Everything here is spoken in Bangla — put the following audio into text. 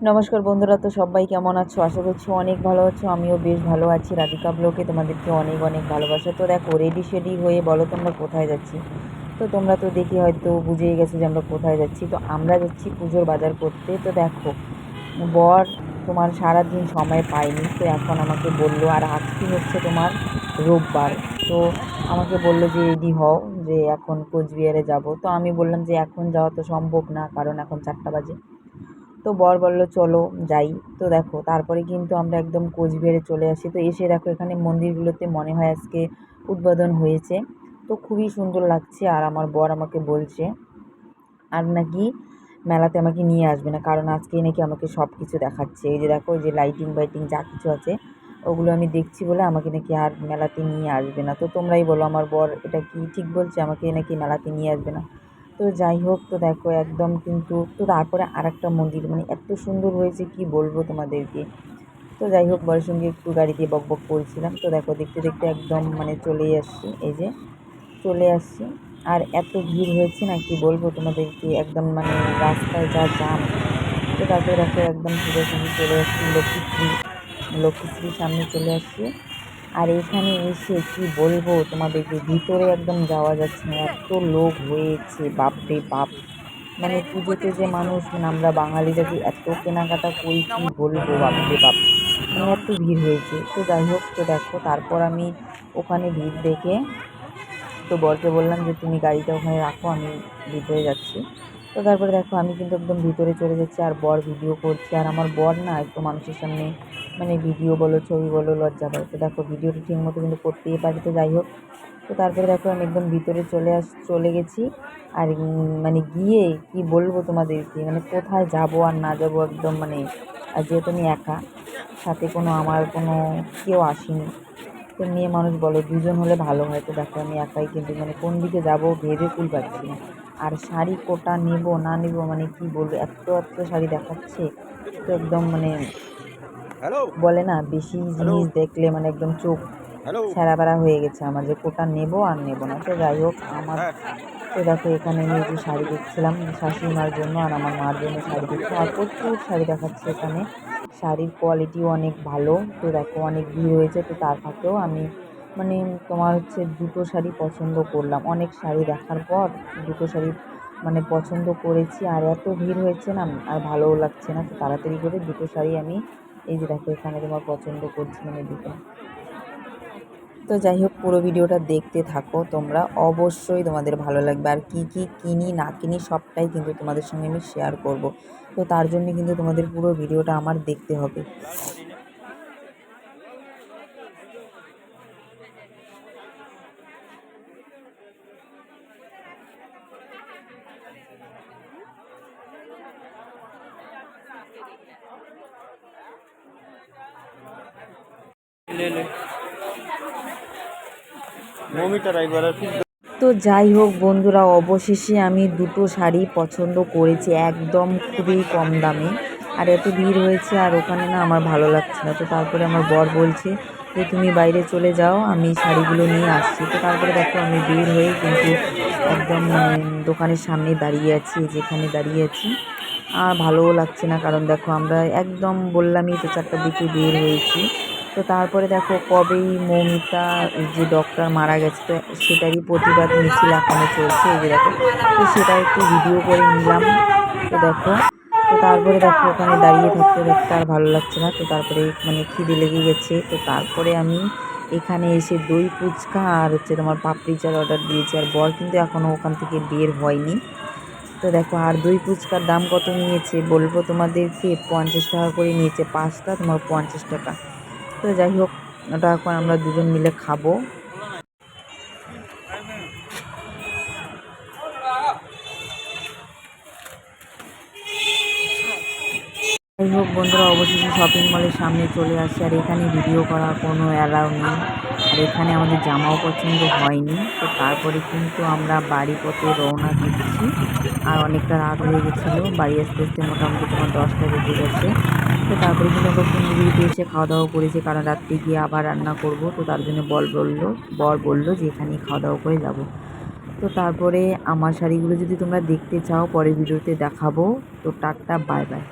নমস্কার বন্ধুরা, তো সবাই কেমন আছো? আশা করছি অনেক ভালো আছো। আমিও বেশ ভালো আছি। রাধিকা ব্লগে তোমাদেরকে অনেক অনেক ভালোবাসা। তো দেখো, রেডি শেডি হয়ে বলো তোমরা কোথায় যাচ্ছি? তো তোমরা তো দেখে হয়তো বুঝেই গেছো যে আমরা কোথায় যাচ্ছি। তো আমরা যাচ্ছি পুজোর বাজার করতে। তো দেখো, বর তোমার সারাদিন সময় পায়নি, তো এখন আমাকে বললো, আর আজকে হচ্ছে তোমার রোববার। তো আমাকে বললো যে রেডি হও, যে এখন কোচবিহারে যাব। তো আমি বললাম যে এখন যাওয়া তো সম্ভব না, কারণ এখন 4টা বাজে। তো বর বলল চলো যাই। তো দেখো, তারপরে কিন্তু আমরা একদম কোচবিহারে চলে আসি। তো এসে দেখো, এখানে মন্দিরগুলোতে মনে হয় আজকে উদ্বোধন হয়েছে। তো খুবই সুন্দর লাগছে। আর আমার বর আমাকে বলছে আর নাকি মেলাতে আমাকে নিয়ে আসবে না, কারণ আজকেই নাকি আমাকে সব কিছু দেখাচ্ছে। এই যে দেখো, এই যে লাইটিং বাইটিং যা কিছু আছে ওগুলো আমি দেখছি বলে আমাকে নাকি আর মেলাতে নিয়ে আসবে না। তো তোমরাই বলো, আমার বর এটা কি ঠিক বলছে? আমাকে নাকি মেলাতে নিয়ে আসবে না। তো যাই হোক, তো দেখো একদম কিন্তু, তো তারপরে আরেকটা মন্দির, মানে এত সুন্দর হয়েছে কি বলবো তোমাদেরকে। তো যাই হোক, বরের সঙ্গে একটু গাড়ি দিয়ে বকবক করছিলাম। তো দেখো, দেখতে দেখতে একদম মানে চলেই আসছি, এই যে চলে আসছি। আর এত ভিড় হয়েছে না, কি বলবো তোমাদেরকে, একদম মানে রাস্তায় যা জাম। তো তারপরে দেখো একদম সোজাসুজি চলে আসছি লক্ষ্মীশ্রীর সামনে চলে আসছি। আর এখানে এসে কি বলবো তোমাদেরকে, ভিতরে একদম যাওয়া যাচ্ছে না, এত লোক হয়েছে, বাপরে বাপ। মানে পুজোতে যে মানুষ, মানে আমরা বাঙালিরা যে এত কেনাকাটা করি কি বলবো, বাপরে বাপ। মানে এত ভিড় হয়েছে। তো যাই হোক, তো দেখো তারপর আমি ওখানে ভিড় দেখে তো বরকে বললাম যে তুমি গাড়িটা ওখানে রাখো, আমি ভিতরে যাচ্ছি। তো তারপরে দেখো, আমি কিন্তু একদম ভিতরে চলে যাচ্ছি, আর বর ভিডিও করছে। আর আমার বর না একটু মানুষের সামনে মানে ভিডিও বলো ছবি বলো লজ্জা পায়। তো দেখো, ভিডিওটা ঠিক মতো কিন্তু করতেই পারি। তো যাই হোক, তো তারপরে দেখো আমি একদম ভিতরে চলে গেছি। আর মানে গিয়ে কি বলবো তোমাদেরকে, মানে কোথায় যাব আর না যাব একদম মানে, আর যেহেতু আমি একা, সাথে আমার কোনো কেউ আসেনি। তো মেয়ে মানুষ বলো, দুজন হলে ভালো হয়। তো দেখো আমি একাই কিন্তু মানে কোন দিকে যাব ভেবে কুল পাচ্ছি না। আর শাড়ি কোটা নেব না নেব, মানে কি বলবো, এত এত শাড়ি দেখাচ্ছে। তো একদম মানে হ্যালো বলে না, বেশি হ্যালো জিনিস দেখলে মানে একদম চোখ হ্যালো ছেঁড়া বেড়া হয়ে গেছে আমার, যে কোটা নেব আর নেব না। তো যাই হোক আমার, হ্যাঁ তো দেখো এখানে আমি এই যে শাড়ি দেখছিলাম শাশুড়ি মার জন্য আর আমার মার জন্য শাড়ি দেখছি। আর প্রচুর শাড়ি দেখাচ্ছে এখানে, শাড়ির কোয়ালিটিও অনেক ভালো। তো দেখো অনেক ভিড় হয়েছে, তো তার ফাঁকেও আমি মানে তোমার হচ্ছে দুটো শাড়ি পছন্দ করলাম। অনেক শাড়ি দেখার পর দুটো শাড়ি মানে পছন্দ করেছি। আর এত ভিড় হয়েছে না, আর ভালোও লাগছে না। তো তাড়াতাড়ি করে দুটো শাড়ি আমি এই যে দেখো এখানে তোমার পছন্দ করছি, মানে দুটো। তো যাই হোক, পুরো ভিডিওটা দেখতে থাকো তোমরা, অবশ্যই তোমাদের ভালো লাগবে। আর কি কি কিনি না কিনি সবটাই কিন্তু তোমাদের সঙ্গে আমি শেয়ার করব। তো তার জন্য কিন্তু তোমাদের পুরো ভিডিওটা আমার দেখতে হবে। ले ले মৌমিতার একবার আর তো যাই হোক বন্ধুরা, অবশেষে আমি দুটো শাড়ি পছন্দ করেছি, একদম খুবই কম দামে। আর এত ভিড় হয়েছে আর ওখানে না আমার ভালো লাগছে না। তো তারপরে আমার বর বলছে যে তুমি বাইরে চলে যাও, আমি শাড়িগুলো নিয়ে আসছি। তো তারপরে দেখো আমি বের হয়ে কিন্তু একদম মানে দোকানের সামনে দাঁড়িয়ে আছি, যেখানে দাঁড়িয়ে আছি। আর ভালোও লাগছে না, কারণ দেখো আমরা একদম বললামই তো 4টার দিকে বের হয়েছি। তো তারপরে দেখো কবেই মৌমিতা যে ডক্টর মারা গেছে, তো সেটারই প্রতিবাদ মিছিল এখনও চলছে, এই যে দেখো। তো সেটা একটু ভিডিও করে নিলাম। তো দেখো, তো তারপরে দেখো ওখানে দাঁড়িয়ে থাকতে থাকতে আর ভালো লাগছে না। তো তারপরে মানে খিদে লেগে গেছে। তো তারপরে আমি এখানে এসে দই ফুচকা আর হচ্ছে তোমার পাপড়ি চাট অর্ডার দিয়েছি। আর বর কিন্তু এখনও ওখান থেকে বের হয়নি। তো দেখো, আর দই ফুচকার দাম কত নিয়েছে বলবো তোমাদেরকে, 50 টাকা করে নিয়েছে, 5টা তোমার 50 টাকা। তো যাই হোক, ওটা এখন আমরা দুজন মিলে খাবো। যাই হোক বন্ধুরা, অবশেষে শপিং মলের সামনে চলে আসছে। আর এখানে ভিডিও করা কোনো অ্যালাউ নেই। আর এখানে আমাদের জামাও পছন্দ হয়নি। তো তারপরে কিন্তু আমরা বাড়ি পথে রওনা দিচ্ছি। আর অনেকটা রাত হয়ে গেছিলো, বাড়ি আসতে আসতে মোটামুটি তোমার 10টা বেজে গেছে। তো তারপরে কিন্তু আমরা কুঞ্জবিড়িতে এসে খাওয়া দাওয়া করেছি, কারণ রাত্রে গিয়ে আবার রান্না করব। তো তার জন্য বর বললো যে এখানেই খাওয়া দাওয়া করে যাব। তো তারপরে আমার শাড়িগুলো যদি তোমরা দেখতে চাও, পরের ভিডিওতে দেখাবো। তো টাটা, বাই বাই।